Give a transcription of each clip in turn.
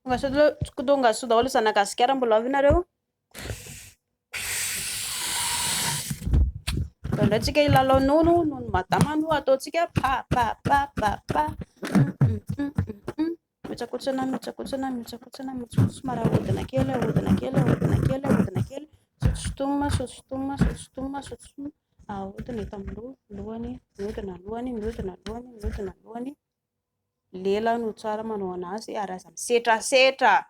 Tonga sao daholo zanagasikara mbola avy nareo. Andratsika ilalao nono madama no ataontsika pa pa pa pa pa. Mitsakotsana somary ahodina kely sotsotoma ahodina eto amin'ny lohany mihodina lohany lela no tsara manao anazy ary aza misetrasetra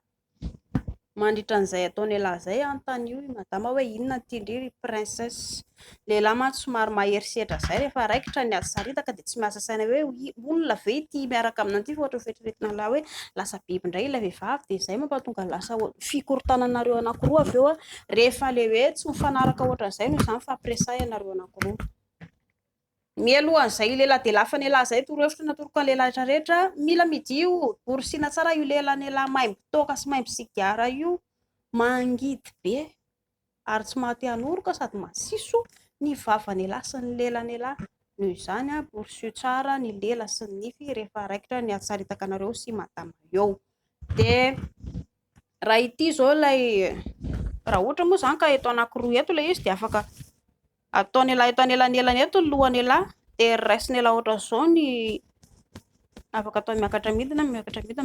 mandritra an'izay ataony elahy zay anontany io madama hoe inona tindry princesse lehilahy mantsy somary mahery setra zay rehefa raikitra ny asaritaka dia tsy miasa saina hoe olona ve ity miaraka aminan'ity fa ohatra feritriretina lahy hoe lasa biby indray ilay vehivavy dia izay mampatonga lasa fikorotananareo anankiroa avy eo rehefa le hoe tsy mifanaraka ohatran'izay no izany fampiresahana anareo anankiroa. Mialohan'izay lehilahy dia lafa ny lehilahy zay torohevitra natoroko ny lehilahy rehetra mila midio borosiana tsara io lehilahy maimbo toaka sy maimbo sigara io mangidy be ary tsy mahate hanoroka sady masiso ny vavany lehilahy sy ny lehilahy noho izany borsio tsara ny lela sy ny nify rehefa raikitra ny atsaritaka anareo sy madama eo. Dia raha ity zao ilay raha ohatra moa zany ka eto anankiroa eto ilay izy dia afaka ataony lehilahy eto anelany eto ny lohany lehilahy dia raisiny lehilahy ohatra zao ny afaka atao miakatra midina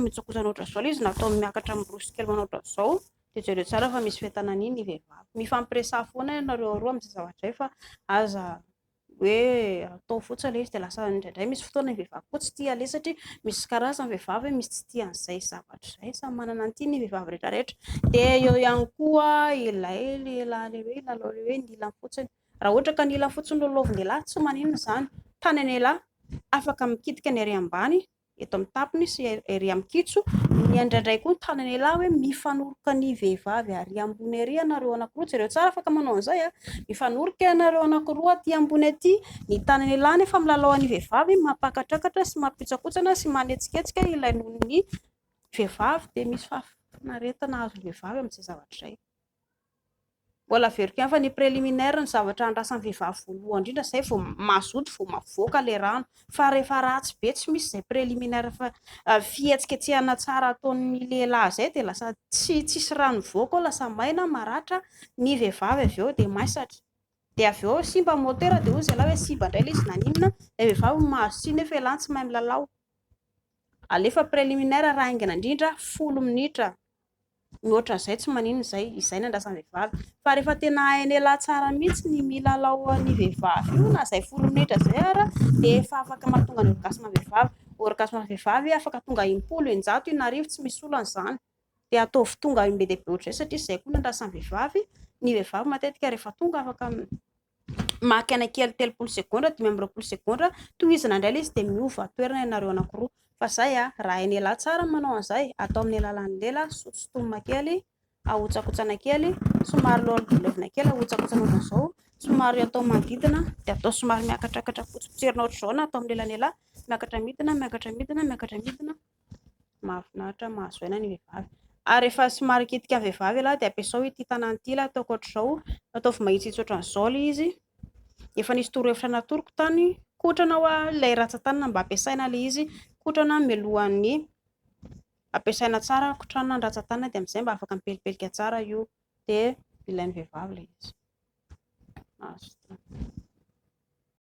mitsokotsana ohatra zao izy natao miakatra miborosy kely manao ohatra zao dia jereo tsara fa misy fentanana iny ny vehivavy mifampiresaha foana ianareo roa amin'izay zavatra fa aza hoe atao fotsiny ilay izy dia lasa indraindray misy fotoana ny vehivavy koa tsy tia le satria misy karazany vehivavy misy tsy tia an'izay zavatra izay samy manana ny tiany ny vehivavy rehetrarehetra. Dia eo ihany koa ilay lehilahy hoe ilalao hoe ny ilany fotsiny raha ohatra ka ny ilany fotsiny lolovin'lehilahy tsy maninona izany tanany lehilahy afaka mikitika ny ery ambany eto amin'ny tapony sy ery amin'ny kitso ny indraindray koa ny tanany lehilahy hoe mifanoroka ny vehivavy ary ambony ery ianareo anankiroa jereo tsara afaka manao an'izay mifanoroka ianareo anankiroa aty ambony aty ny tanany lehilahy nefa milalao ny vehivavy mampakatrakatra sy mampitsakotsana sy manetsiketsika ilay nonony vehivavy dia misy fahafinaretana azo vehivavy amin'izay zavatra izay. Mbola averiko ihany fa ny préliminaire ny zavatra andrasan'ny vehivavy voalohany indrindra izay vao mazoto vao mavoaka ilay rano fa rehefa ratsy be tsy misy izay préliminaire fa fihetsiketsehana tsara ataon'ny lehilahy izay dia lasa tsisy rano voaka ao lasa maina maratra ny vehivavy avy eo dia maisatra dia avy eo simba motera dia hoy lehilahy hoe simba indray ilay izy naninona ilay vehivavy mahazo sy nefa lehilahy tsy mahay milalao alefa préliminaire raha aingana indrindra 10 minitra mihoatra izay tsy maninona izay ny andrasan'ny vehivavy fa rehefa tena hain'ny lehilahy tsara mihitsy ny milalao ny vehivavy io na izay 10 minitra izay ara dia efa afaka mahatonga ny orgasme vehivavy afaka tonga 100-100 tsy misy olana izany dia ataovy tonga be dia be ohatr'izay satria izay koa ny andrasan'ny vehivavy ny vehivavy matetika rehefa tonga afaka maka aina kely 30 segondra 20 segondra tohizana indray ilay izy dia miova toerana ianareo anankiroa fa izay raha hain'ny lehilahy tsara manao an'izay atao amin'ny alalan'ny lela sotsotoma kely ahotsakotsana kely somary levina kely ahotsakotsana ohatr'izao somary atao manodidina dia atao somary miakatrakatra fotsipotserina ohatr'izao na atao amin'ny lelan'ny lehilahy miakatra midina mahafinaritra mahazo aina ny vehivavy ary rehefa somary kitika ny vehivavy lehilahy dia ampiasao ity tanany ity la ataoko ohatr'izao ataovy mahitsihitsy ohatran'izao ilay izy efa nisy torohevitra natoroko tany kotrana ilay ratsan-tanana mba ampiasaina ilay izy kotrana mialohan'ny ampiasaina tsara kotrana ny ratsan-tanana dia amin'izay mba afaka mipelipelika tsara io dia ilain'ny vehivavy ilay izy.